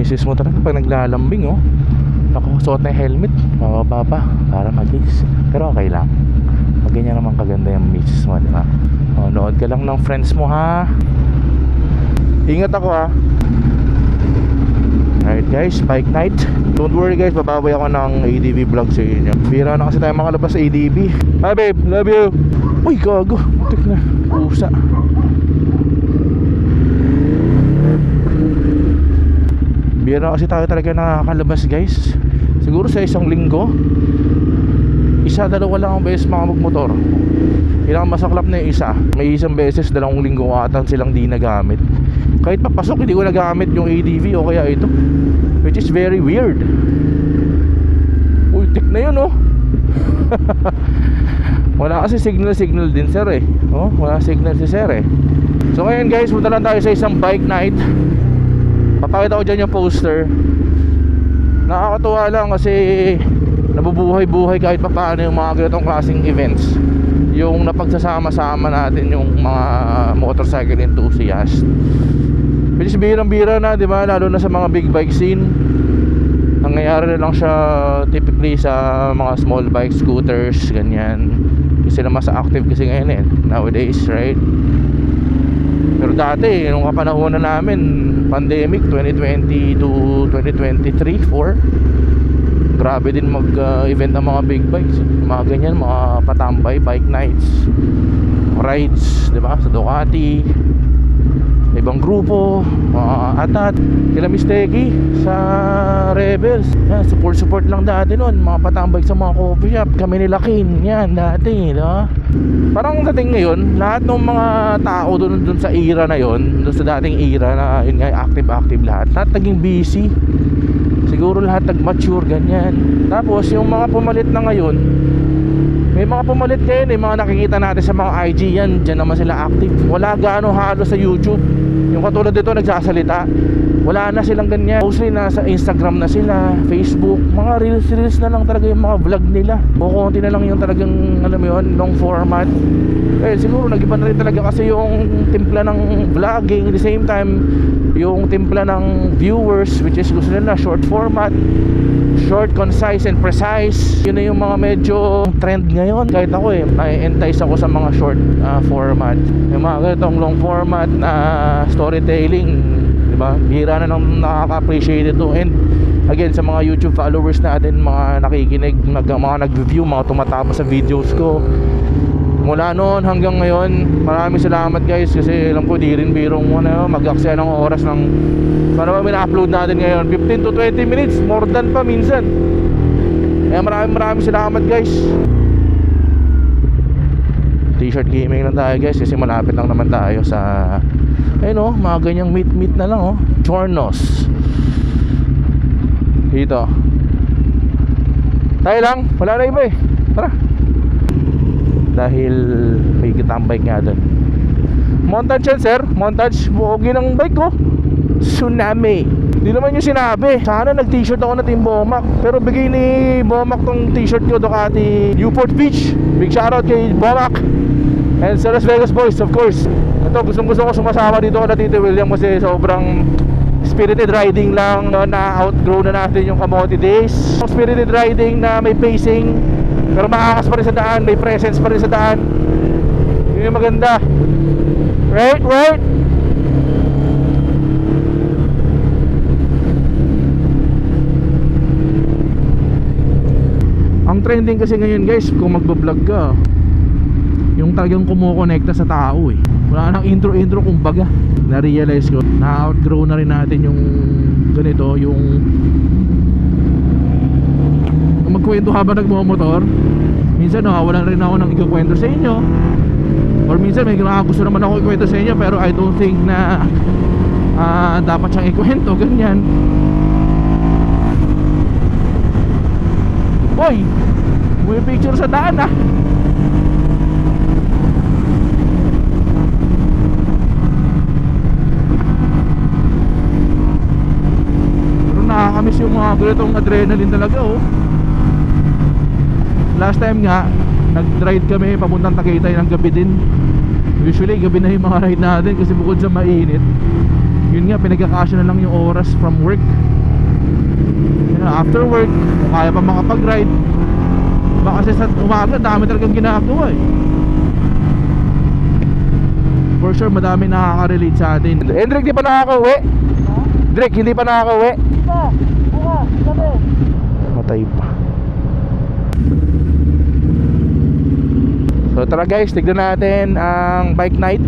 misis mo talaga pag naglalambing, oh. Nakasuot na yung helmet, bababa pa para mag-is. Pero okay lang. Pag ganyan naman kaganda yung misis mo, di ba? O, nood ka lang ng friends mo, ha. Ingat ako, ha. Alright guys, bike night. Don't worry guys, bababay ako ng ADV vlog sa inyo. Bira na kasi tayo makalabas sa ADV. Hi babe, love you. Uy, gago, tik na, pusa. Bira kasi tayo talaga nakakalabas guys. Siguro sa isang linggo, isa, dalawa lang ang beses magmotor. Ilang masaklap na yung isa. May isang beses, 2 linggo ata silang di nagamit. Kahit papasok, hindi ko nagamit yung ADV o kaya ito, which is very weird. Uy, tik na yun, oh. Wala kasi signal din sir eh. Oh, wala signal si sir eh. So ngayon guys, punta lang tayo sa isang bike night. Papakita ko dyan yung poster. Nakakatuwa lang kasi nabubuhay-buhay kahit paano yung mga ganitong klaseng events. Yung napagsasama-sama natin yung mga motorcycle enthusiast. Which is birang-bira na, di ba? Lalo na sa mga big bike scene. Nangyayari na lang siya typically sa mga small bike, scooters, ganyan. Kasi sila mas active kasi ngayon eh, nowadays, right? Pero dati, nung kapanahon na namin, pandemic, 2020 to 2023-4, grabe din mag-event ng mga big bikes. Mga ganyan, mga patambay, bike nights, rides, di ba? Sa Ducati, ibang grupo, Atat, kila Misteki sa Rebels. Yan, support lang dati nun, mga patambay sa mga coffee shop. Kami nila Kin, yan dati, diba? Parang dating ngayon, lahat ng mga tao dun sa era na yon, dun sa dating era na yun nga, active lahat naging busy. Siguro lahat nag-mature, ganyan. Tapos yung mga pumalit na ngayon, may mga pumalit ngayon eh, mga nakikita natin sa mga IG yan, dyan naman sila active. Wala gaano halo sa YouTube. Yung katulad dito nagsasalita, wala na silang ganyan. Mostly nasa Instagram na sila, Facebook, mga reels na lang talaga yung mga vlog nila. O konti na lang yung talagang, alam mo yun, long format. Eh siguro nag-iba na rin talaga kasi yung timpla ng vlogging. At the same time, yung timpla ng viewers, which is gusto nila short format, short, concise, and precise. Yun na yung mga medyo trend ngayon. Kahit ako eh, nai-entice ako sa mga short format. Yung mga ganitong long format na storytelling, diba? Bihira na nang nakaka-appreciate ito. And again, sa mga YouTube followers natin, mga nakikinig, mga nag-review, mga tumatama sa videos ko, mula noon hanggang ngayon, maraming salamat guys. Kasi alam ko di rin birong mag-aksaya ng oras ng paano ba mina-upload natin ngayon, 15 to 20 minutes, more than pa minsan. Kaya maraming salamat guys. T-shirt gaming lang tayo guys, kasi malapit lang naman tayo sa ayun oh, mga ganyang meet na lang oh, Chornos dito. Tayo lang, wala na iba eh. Tara, dahil may kitambay nga doon. Montage yan sir, montage. Buogi ng bike ko, Tsunami. Hindi naman yung sinabi. Sana nag-t-shirt ako na Team Bomac, pero bigay ni Bomac tong t-shirt ko, Ducati Newport Beach. Big shoutout kay Bomac and sa Las Vegas boys, of course. Ito, gusto ko sumasama dito na Tito William kasi sobrang spirited riding lang, na outgrow na natin yung kamote days. Spirited riding na may pacing pero makakas pa rin sa daan, may presence pa rin sa daan. Yun yung maganda. Right? Ang trending kasi ngayon guys, kung magbablog ka, yung talagang kumukonekta sa tao eh. Wala nang intro kumbaga. Na-realize ko, na-outgrow na rin natin yung ganito, yung magkwento habang nagmumotor. Minsan wala rin ako nang ikukwento sa inyo, or minsan may gusto naman ako ikwento sa inyo pero I don't think na dapat siyang ikwento, ganyan. Boy, may picture sa daan ah. Pero nakakamiss yung mga ganitong adrenaline talaga oh. Last time nga, nag-ride kami papuntang Tagaytay ng gabi din. Usually gabi na yung mga ride natin kasi bukod sa mainit, Yun nga, pinagkakasya na lang yung oras from work. After work, kung kaya pa makapag-ride. Baka kasi sa umaga, dami talagang ginagawa eh. For sure, madami nakaka-relate sa atin. Drake, di pa nakaka-uwi? Drake, hindi pa nakaka-uwi? Hindi pa. Bukas, gabi. Matay pa. So tara guys, tignan natin ang bike night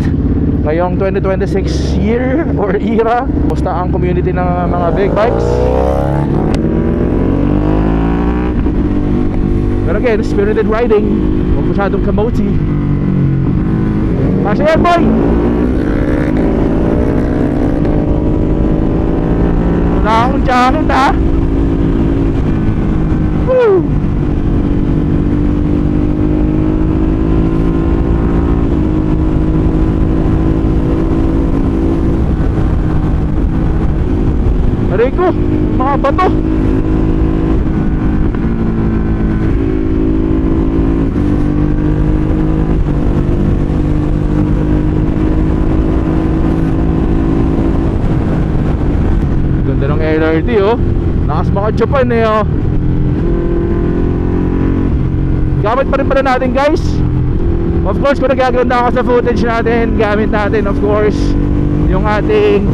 ngayong 2026 year or era. Musta ang community ng mga big bikes. Pero again, spirited riding. Huwag masyadong kamoti. Kasi yan boy! Wala akong jacket ha. Woo! Aray ko, mga bato. Ganda ng LRT oh. Lakas mga Japan eh oh. Gamit pa rin pala natin guys. Of course kung nagaganda ako sa footage natin, gamit natin of course yung ating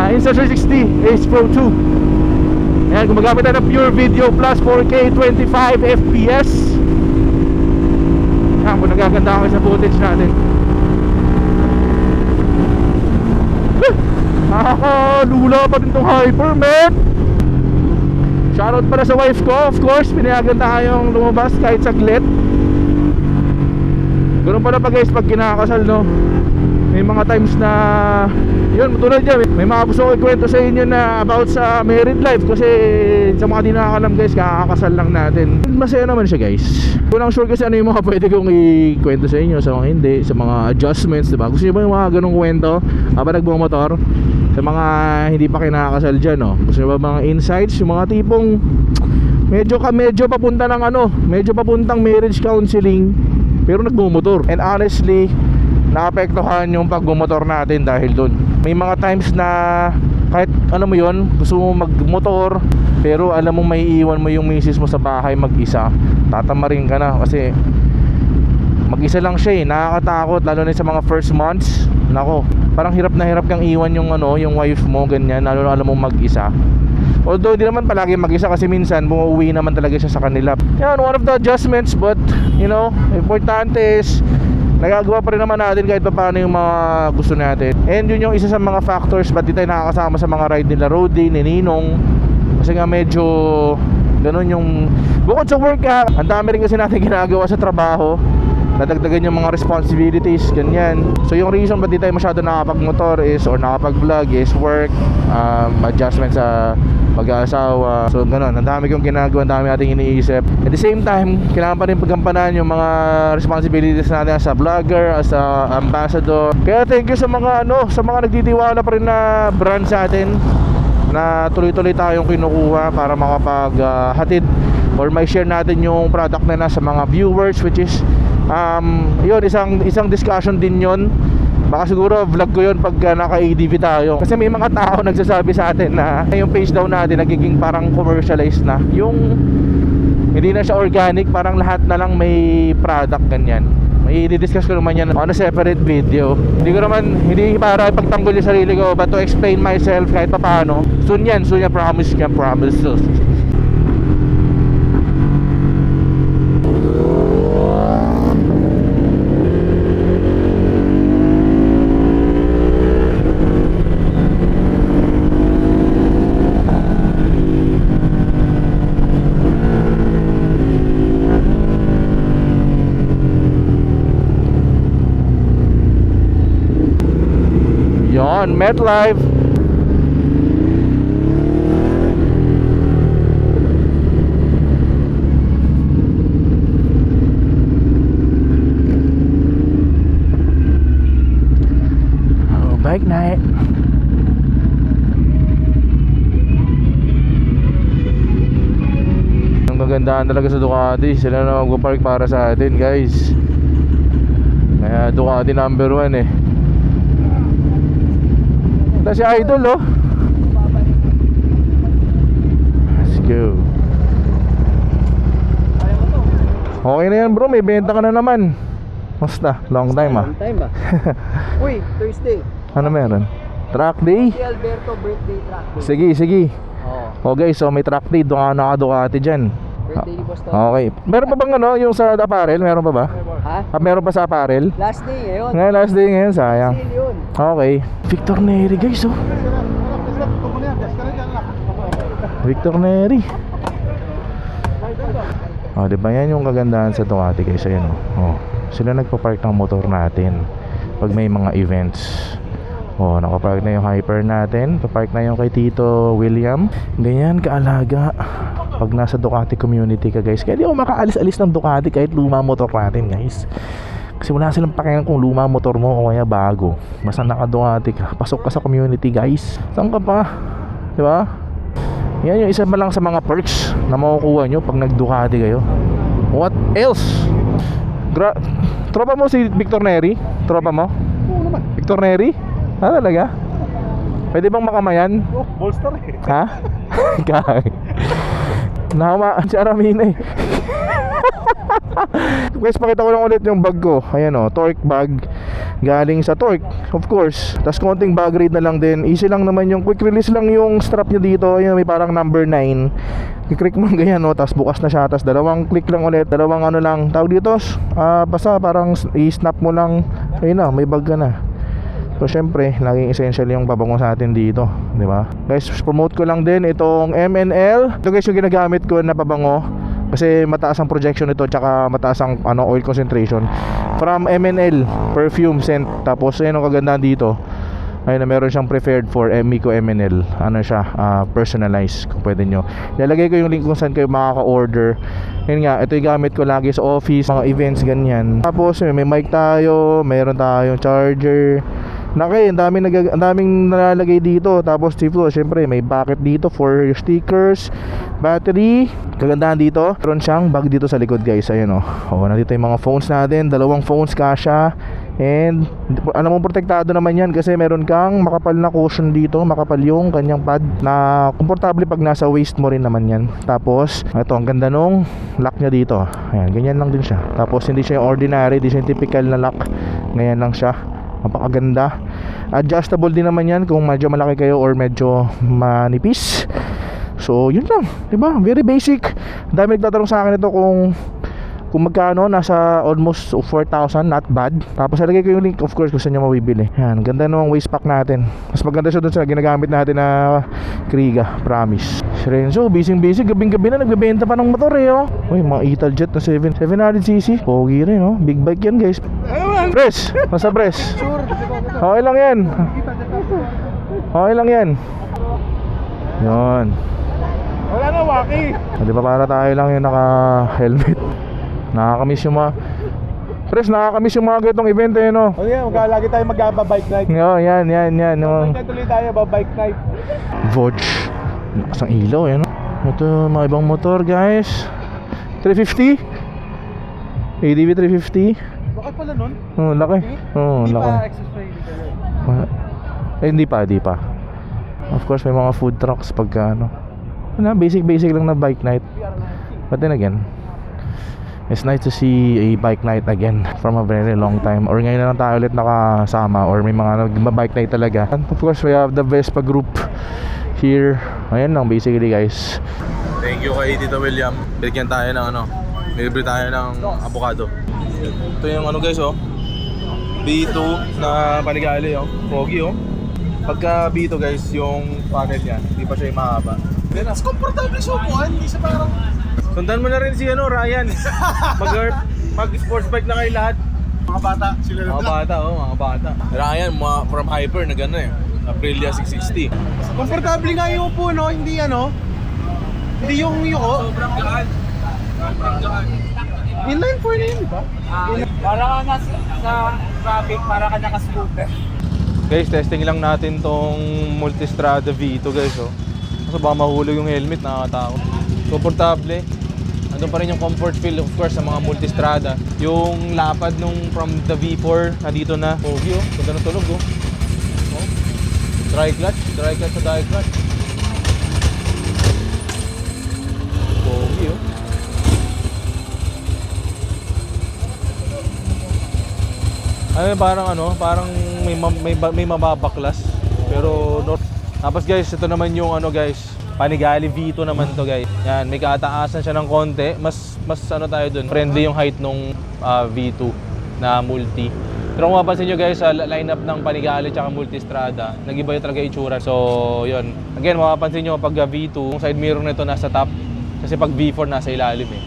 Insta360 Ace Pro 2. Ayan, gumagamit tayo ng Pure Video Plus 4K 25 FPS. Ayan, kung nagaganda ako sa footage natin. Nakakalula pa rin tong Hyper, man. Shoutout pala sa wife ko. Of course, pinayagan tayong lumabas kahit saglit. Ganun pala pa guys pag kinakasal, no. May mga times na yun, tulad yan, may mga gusto ko ikwento sa inyo na about sa married life. Kasi sa mga di nakakalam guys, kakakasal lang natin. Masaya naman siya guys. Walang sure kasi ano yung mga pwede kong ikwento sa inyo, sa mga hindi, sa mga adjustments, diba? Gusto nyo ba yung mga ganong kwento habang nagbumotor? Sa mga hindi pa kinakasal dyan, no? Gusto nyo ba mga insights? Yung mga tipong medyo papunta ng ano, medyo papuntang marriage counseling pero nagbumotor. And honestly, naapektuhan yung pagbumotor natin dahil dun. May mga times na kahit ano mo yun, gusto mo magmotor pero alam mo may iwan mo yung misis mo sa bahay mag-isa, tatamarin ka na kasi mag-isa lang siya eh. Nakakatakot lalo na sa mga first months. Nako, parang hirap na hirap kang iwan yung ano, yung wife mo ganyan, lalo na alam mo mag-isa. Although di naman palagi mag-isa kasi minsan bumuwi naman talaga siya sa kanila. Yan, one of the adjustments, but you know, importante is nagagawa pa rin naman natin kahit pa paano yung mga gusto natin. And yun yung isa sa mga factors ba't di tayo nakakasama sa mga ride nila Rody, ni Ninong. Kasi nga medyo ganun yung bukod sa work ha, ang dami rin kasi natin ginagawa sa trabaho, nadagdagan yung mga responsibilities, ganyan. So yung reason ba't di tayo masyado nakapag-motor is or nakapag-vlog is work, adjustment sa pag-aasawa. So ganun, ang dami kong ginagawa, ang dami nating iniisip. At the same time, kailangan pa rin pagampanan yung mga responsibilities natin as a vlogger, as a ambassador. Kaya thank you sa mga ano, sa mga nagtitiwala pa rin na brand sa atin na tuloy-tuloy tayong kinukuha para makapaghatid or may share natin yung product na sa mga viewers, which is yun, isang discussion din yun. Baka siguro vlog ko yun pag naka-ADV tayo. Kasi may mga tao nagsasabi sa atin na yung page daw natin nagiging parang commercialized na. Yung hindi na siya organic, parang lahat na lang may product ganyan. May i-discuss ko naman yan on a separate video. Hindi para ipagtanggol yung sarili ko, but to explain myself kahit pa paano. Soon yan, promise. Yon, MetLife. Oh, bike night. Ang magandaan talaga sa Ducati, sila na magpapark para sa atin, guys. Kaya Ducati number 1 eh. Ito si Idol, oh. Let's go. Okay na yan bro, may benta ka na naman. Basta, long time ah. Long time ba? Uy, Thursday. Ano meron? Track day? Si Alberto birthday track day. Sige, sige. Oo. O guys, so may track day, doon ka naka-Ducati dyan. Birthday ni Boss Tony. Okay. Meron pa bang ano, yung sa apparel? Meron pa ba? Ha? Meron pa sa apparel? Last day ngayon. Ngayon, last day ngayon, sayang. Sale yun. Okay. Victor Neri guys, oh. Victor Neri. Oh, di ba yan yung kagandahan sa Ducati guys, ayan oh. Oh, sila nagpa-park ng motor natin pag may mga events. Oh, nakapark na yung Hyper natin, papark na yung kay Tito William. Ganyan kaalaga pag nasa Ducati community ka guys. Kaya di ako makaalis-alis ng Ducati kahit luma motor natin guys. Kasi wala silang pakialam kung luma motor mo o kaya bago. Basta naka-Ducati ka, pasok ka sa community guys. Saan ka pa? Di ba? Yan yung isa pa lang sa mga perks na makukuha nyo pag nag-Ducati kayo. What else? Tropa mo si Victor Neri? Tropa mo? Oo naman. Victor Neri? Ah, talaga? Pwede bang makamayan? Oh, bolster eh. Ha? Kaya nahamaan si Aramina eh. Guys, pakita ko lang ulit yung bag ko. Ayan o, Torque bag. Galing sa Torque, of course. Tapos konting bag raid na lang din. Easy lang naman yung quick release lang yung strap nyo dito. Ayan, may parang number 9. I-click mo ganyan o, tapos bukas na siya. Tapos dalawang click lang ulit. Dalawang ano lang, tawag dito, basta parang i-snap mo lang. Ayun na, may bag ka na. So syempre, laging essential yung pabango sa atin dito, di ba? Guys, promote ko lang din itong MNL. Ito guys yung ginagamit ko na pabango kasi mataas ang projection nito tsaka mataas ang oil concentration. From MNL perfume scent. Tapos ayun ang kagandahan dito. Ayun na meron siyang preferred for Mico MNL. Ano siya, personalized kung pwede nyo. Ilalagay ko yung link kung saan kayo makaka-order. Yun nga, ito yung gamit ko lagi sa office, mga events, ganyan. Tapos may mic tayo, meron tayong charger. Naki, ang daming nalalagay dito. Tapos dito, syempre may bucket dito for stickers, battery. Kagandahan dito, meron siyang bag dito sa likod guys. Ayan o. Oh, nandito yung mga phones natin. Dalawang phones kasha. And alam mo, protektado naman yan kasi meron kang makapal na cushion dito. Makapal yung kanyang pad na komportable pag nasa waist mo rin naman yan. Tapos, ito, ang ganda nung lock niya dito. Ayan, ganyan lang din siya. Tapos hindi siya yung ordinary, hindi siya yung typical na lock. Ganyan lang siya. Napakaganda. Adjustable din naman yan kung medyo malaki kayo or medyo manipis. So yun lang, diba? Very basic. Dami nagtatanong sa akin ito kung magkano. Nasa almost 4,000, not bad. Tapos ilagay ko yung link, of course, kung saan nyo mabibili. Yan, ganda ng waist pack natin. Mas maganda siya dun sa ginagamit natin na Kriega, promise. Si Renzo, busy gabing-gabi na nagbebenta pa ng motor eh, oh. Uy, mga Italjet na 700cc. Pogi rin, oh. Big bike yan, guys. Press, nasa press. Okay lang yan. Okay lang yan. Yun. Wala na, Waki. Di ba para tayo lang yung naka-helmet. Nakakamiss yung mga Pres, nakakamiss yung mga ganitong event eh, no? O yan, lagi tayo mag-bike night. Oo, yan. Tuloy tayo, bike night. Vodge. Lakas ang ilaw eh, no? Ito, mga ibang motor guys. 350 ADV 350. Bakit pala nun? Oh, laki. Oh, Hindi laki. pa access pa yun. Hindi pa. Of course, may mga food trucks pagka ano. Basic lang na bike night. But then again, it's nice to see a bike night again from a very long time. Or ngayon na lang tayo ulit nakasama. Or may mga bike night talaga. And of course, we have the Vespa group here. Ayan lang basically guys. Thank you kay Tito William. Bigyan tayo ng libre tayo ng avocado. Ito yung guys, oh, B2 na panigali, oh. Pogi, oh. Pagka B2 guys, yung panel niya, hindi pa siya yung mahaba. Mas komportable siya upuan, hindi siya parang... Sundan mo na rin si Ryan. Mag-sports bike na kayo lahat. Mga bata, sila na Mga bata. Ryan, from Hyper na gano'n eh. Aprilia 660. Komportable nga yung upo, no? Hindi hindi yung yuko. Sobrang gaan. Inline 4 na yun, di ba? Para ka sa traffic, para ka naka-scooter. Guys, testing lang natin tong Multistrada V2 guys, oh. Kasi baka mahulog yung helmet, nakakatakot. Komportable. Andun pa rin yung comfort feel, of course, sa mga Multistrada. Yung lapad nung from the V4, nandito na. Pogi, oh. Ganda ng tunog, oh. Dry clutch sa dry clutch. Pogi oh. Ay, parang may mababaklas. Pero tapos guys, ito naman yung guys, Panigale V2 naman to guys. Yan, may kataasan siya ng konti. Mas tayo dun. Friendly yung height nung V2 na multi. Pero kung mapansin nyo guys, sa lineup ng Panigale tsaka Multistrada, nag-iba yung talaga itsura. So, yun. Again, mapapansin nyo pag V2, yung side mirror nito nasa top. Kasi pag V4 nasa ilalim eh.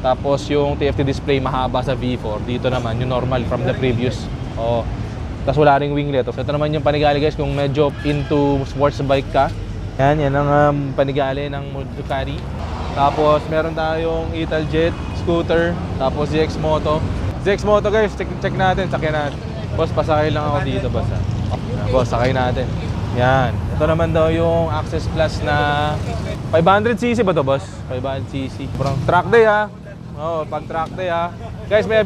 Tapos yung TFT display mahaba sa V4. Dito naman, yung normal from the previous. Oh. Tapos wala ring winglet. So, ito naman yung Panigale guys, kung medyo into sports bike ka. Yan ang Panigale ng Ducati. Tapos meron tayong Italjet, scooter, tapos ZX Moto. ZX Moto guys, check natin, sakyan natin. Boss, pasakay lang ako dito, boss. Boss, sakay natin. Yan. Ito naman daw yung Access Plus na 500cc ba to, boss? 500cc. Parang track day ha. Oo, pag track day ha. Guys, may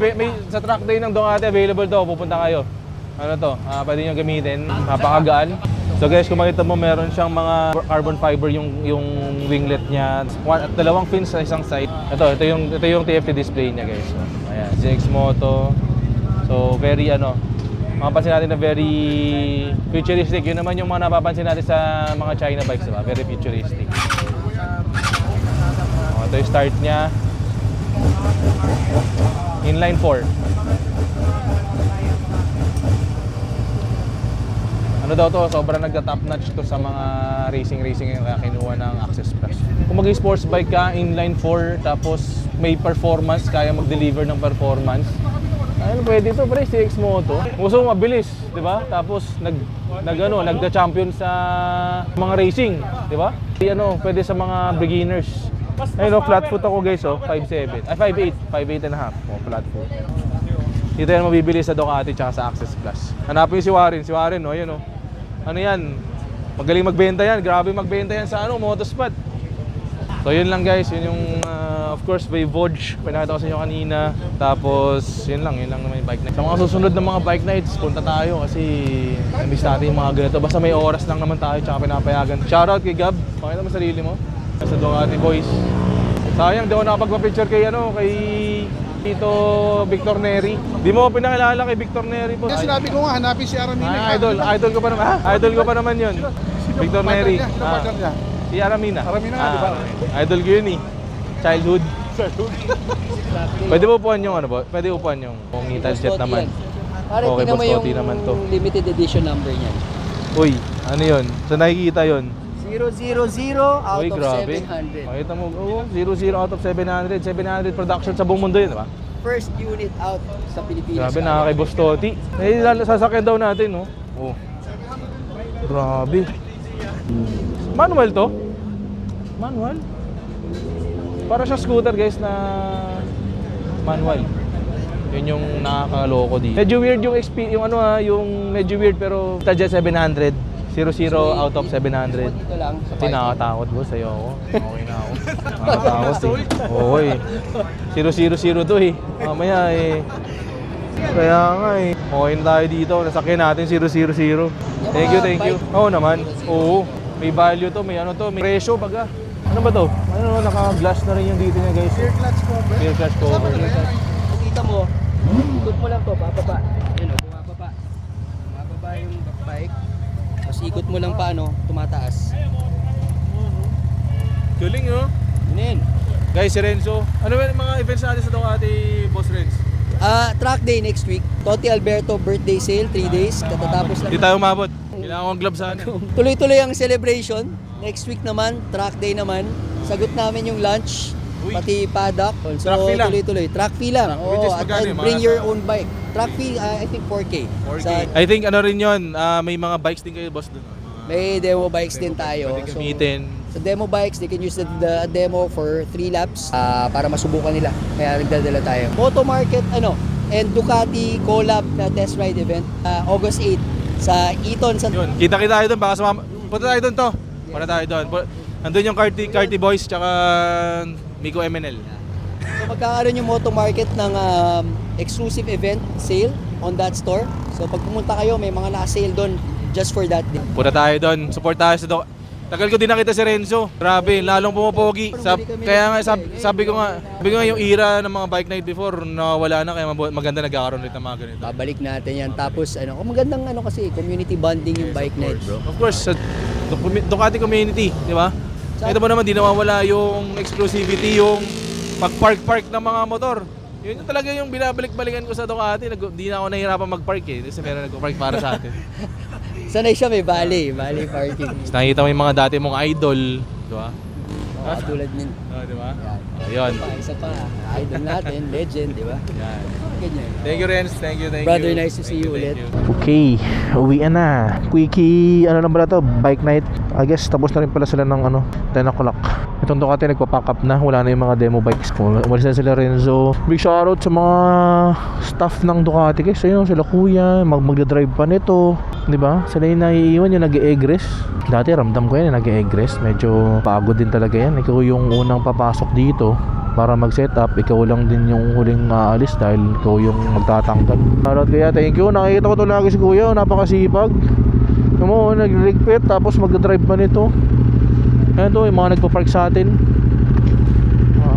sa track day ng Ducati available to, pupunta kayo. Ano to? Pwede nyo gamitin, napakagaan. So guys, kung makita mo, meron siyang mga carbon fiber yung winglet niya. Dalawang fins sa isang side. Ito yung TFT display niya guys. So, ayan, ZX Moto. So very mapapansin natin na very futuristic. Yun naman yung mga napapansin natin sa mga China bikes, diba? Very futuristic. Ito yung start niya. Inline 4. Ano daw to, sobrang nagta-top notch to sa mga racing yung kinuha ng Access Plus. Kung mag-sports bike ka, inline 4, tapos may performance, kaya mag-deliver ng performance. Ano pwede to, pre, CX Moto. Gusto mo mabilis, di ba? Tapos nagda-champion sa mga racing, di ba? Pwede sa mga beginners. Ayun, flat foot ako guys, 5'7". 5'8 and a half. Flat foot. Dito yan mabibili sa Ducati tsaka sa Access Plus. Hanapin si Warren, ayun Ano yan? Magaling magbenta yan, grabe magbenta yan sa Motospot. So yun lang guys, yun yung of course may Vogue, pinakita ko sa inyo kanina. Tapos yun lang naman yung bike nights. Sa mga susunod na mga bike nights, punta tayo kasi na-miss natin yung mga ganito. Basta may oras lang naman tayo tsaka pinapayagan. Shoutout kay Gab, pakita mo sarili mo. Sa Ducati boys. Sayang, di ako nakapagpa-picture kay Tito Victor Neri. Di mo pinakilala kay Victor Neri po. Kaya sinabi ko nga, hanapin si Aramina. Idol ko pa naman. Idol ko pa naman 'yun. Victor Neri. Partner niya. Si Aramina. Aramina nga, di ba? Idol ko 'yun eh. Childhood. Pwede mo upuan yung Pwede upuan yung Italjet naman. Pare, Okay, tingnan mo Boss yung Toti naman to. limited edition number niyan. Uy, ano 'yun? So nakikita 'yun. 000 out Uy, of grabe. 700. Makita mo, 0 out of 700. 700 production sa buong mundo 'yun, di ba? First unit out sa Pilipinas. Grabe, nakakay Boss Toti. Sasakyan daw natin, no? Oh. Grabe. Manual to? Manual? Para siya scooter, guys, na manual. Yun yung nakakaloko dito. Medyo weird yung yung medyo weird pero Italjet 700. 0 out of 700. Ito lang sa Hindi nakakatakot, boss. Sa'yo ako. Okay na ako. Nakakatakot eh. Oo eh. 0 to eh. Mamaya eh. Kaya nga eh. Okay na tayo dito. Nasakyan natin 000. Thank you. Oo naman. Oo. May value to. May may presyo baga. Ano ba to? Naka-glass na rin yung dito niya guys. Rear clutch cover. Rear clutch cover. Kita mo, ikot mo lang to, bababa. Yun o, bumababa. Bumababa yung bike. Tapos ikot mo lang tumataas. Galing oh. Yun. Guys, si Renzo. Ano ba yung mga events natin sa Ducati, Boss Renz? Track day next week. Toti Alberto birthday sale, 3 days. Katatapos lang. Hindi tayo umabot. Kailangan kong gloves sana. Tuloy-tuloy ang celebration. Next week naman, track day naman. Sagot namin yung lunch, Uy. pati paddock. So, Track fee lang. tuloy-tuloy. Track fee lang. Which is At magkano yun? bring Mga your own bike. Track fee, I think 4K. 4K. Sa- I think ano rin yun, may mga bikes din kayo, boss, doon. May demo bikes din tayo. Pwede gamitin. Sa demo bikes, they can use the demo for 3 laps para masubukan nila. Kaya nagdadala tayo. Moto Market, and Ducati collab na test ride event, August 8 sa Eton. Yun, kita-kita tayo doon, baka sumama. Punta tayo doon to. Punta tayo doon. Andun yung Carti Boys, tsaka Miko MNL. So magkakaroon yung Moto Market ng exclusive event sale on that store. So pag pumunta kayo, may mga naka-sale doon just for that day. Punta tayo doon. Support tayo sa Tagal ko din nakita si Renzo. Grabe, lalong pumapogi. Kaya nga, sabi ko nga yung era ng mga bike night before, nawala na, kaya maganda nagkakaroon ulit ng mga ganito. Babalik natin yan. Tapos, magandang kasi, community bonding yung bike night, bro. Of course, sa Ducati community, di ba? Ito mo naman, di nawawala yung exclusivity, yung pag-park ng mga motor. Yun yung talaga yung binabalik-balikan ko sa Ducati. Di na ako nahihirapan mag-park kasi meron nag-park para sa atin. Sanay siya, may valley parking. Tapos nakikita mo yung mga dati mong idol, di ba? Katulad din. Di ba? Yan. Ayun. Isa pa, idol natin, legend, di ba? Yan. Ganyan. Thank you, Renz. Thank you. Brother, nice to see you ulit. Okay, uwian na. Quickie, ano lang pala to? Bike night. I guess tapos na rin pala sila ng 10 o'clock. Itong Ducati nagpa-pack up na. Wala na yung mga demo bikes. Umalis na sila, Renzo. Big shoutout sa mga staff ng Ducati guys. Ayun, sila kuya, magdadrive pa nito. Diba? Sila yung naiiwan yung nag-e-egress. Dati ramdam ko yan yung nag-e-egress. Medyo pagod din talaga yan. Ikaw yung unang papasok dito para mag-set up, ikaw lang din yung huling aalis dahil ikaw yung magtatanggal. Kaya thank you, nakikita ko to lagi si kuya, napakasipag. Nag-rigpit tapos mag-drive pa nito. Ayan to, yung mga nagpa-park sa atin.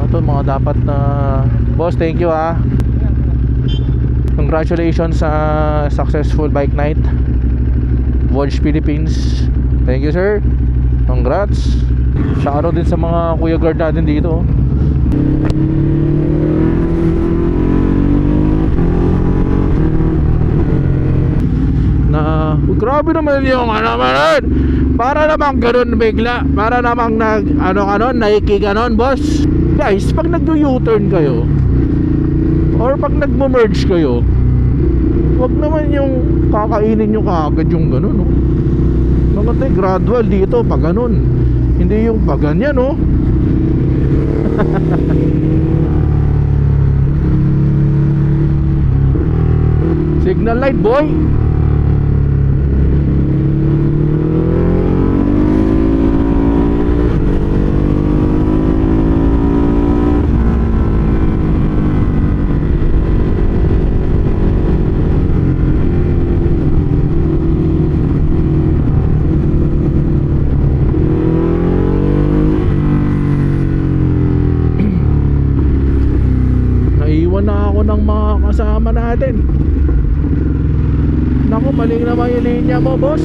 Ito mga dapat na boss, thank you Congratulations sa successful bike night Vodge Philippines. Thank you sir, congrats. Shoutout din sa mga kuya guard natin dito. Grabe naman yung para namang ganun bigla, para namang naiki ganon boss. Guys, pag nag-U-turn kayo or pag nagmo-merge kayo, wag naman yung kakainin nyo kaagad yung ganun maganda yung gradual dito pag ganun, hindi yung pag ganyan signal light boy. Na ako ng mga kasama natin. Naku, maling naman yung linya mo boss.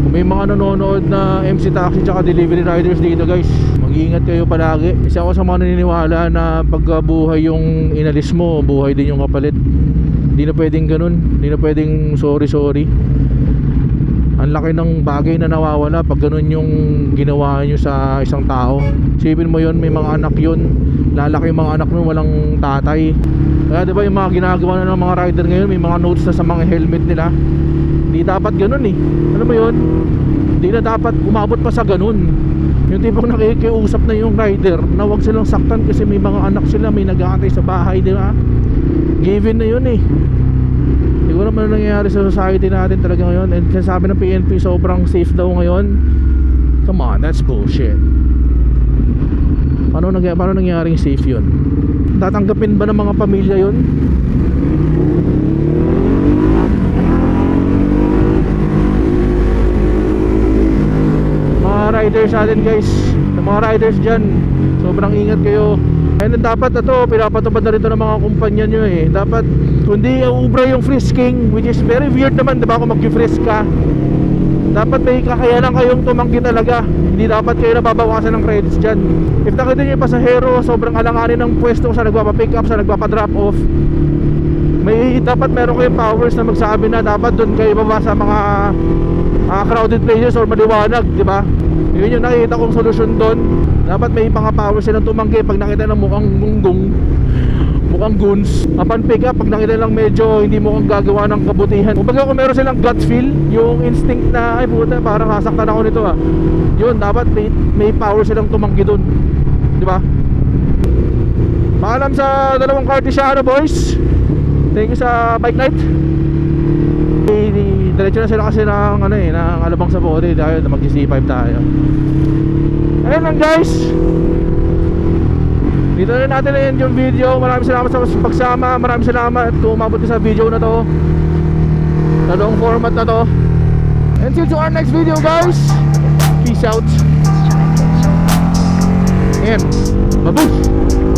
Kung may mga nanonood na MC Taxi tsaka delivery riders dito guys, mag-iingat kayo palagi. Kasi ako sa mga naniniwala na pagkabuhay yung inalis mo, buhay din yung kapalit. Hindi na pwedeng ganun. Hindi na pwedeng sorry. Ang laki ng bagay na nawawala pag ganun yung ginawa nyo sa isang tao. Isipin mo yun, may mga anak yun. Lalaki yung mga anak mo, walang tatay. Kaya diba yung mga ginagawa na ng mga rider ngayon, may mga notes na sa mga helmet nila. Hindi dapat ganun Ano mo yun? Hindi na dapat umabot pa sa ganun. Yung tipong nakikiusap na yung rider na wag silang saktan kasi may mga anak sila, may nag-aantay sa bahay, di ba? Given na yun siguro naman nangyayari sa society natin talaga ngayon. And sinasabi ng PNP sobrang safe daw ngayon. Come on, that's bullshit. Paano nangyayaring safe yun? Tatanggapin ba ng mga pamilya yun? Riders natin guys, sa mga riders dyan, sobrang ingat kayo. And dapat pinapatupad na rin ito ng mga kumpanya nyo dapat kundi ubra yung frisking, which is very weird naman diba kung mag-frisk ka. Dapat may kakayanan kayong tumanggi talaga, hindi dapat kayo nababawasan ng credits dyan. If nakita nyo yung pasahero sobrang alanganin ng pwesto sa nagpapapick up, sa nagpapadrop off, dapat meron kayong powers na magsabi na dapat doon kayo baba sa mga crowded places or maliwanag, diba? Yun yung nakikita kong solusyon doon. Dapat may pang-power silang tumanggi pag nakita ng mukhang gunggong, mukhang goons. Upon pick up, pag nakita lang medyo hindi mukhang gagawa ng kabutihan. Kumbaga kung meron silang gut feel, yung instinct na ay puta parang sasaktan ako nito yun, dapat may power silang tumanggi doon, di ba? Paalam sa dalawang Cartesiano boys. Thank you sa bike night. Diretso na sila kasi ng ano eh, ng Alabang sa Bote dahil mag-C5 tayo. Ayun lang guys. Dito na natin na yung video. Maraming salamat sa pagsama. Maraming salamat kung umabot ka sa video na to, sa long format na to. And see you to our next video guys. Peace out. And babush.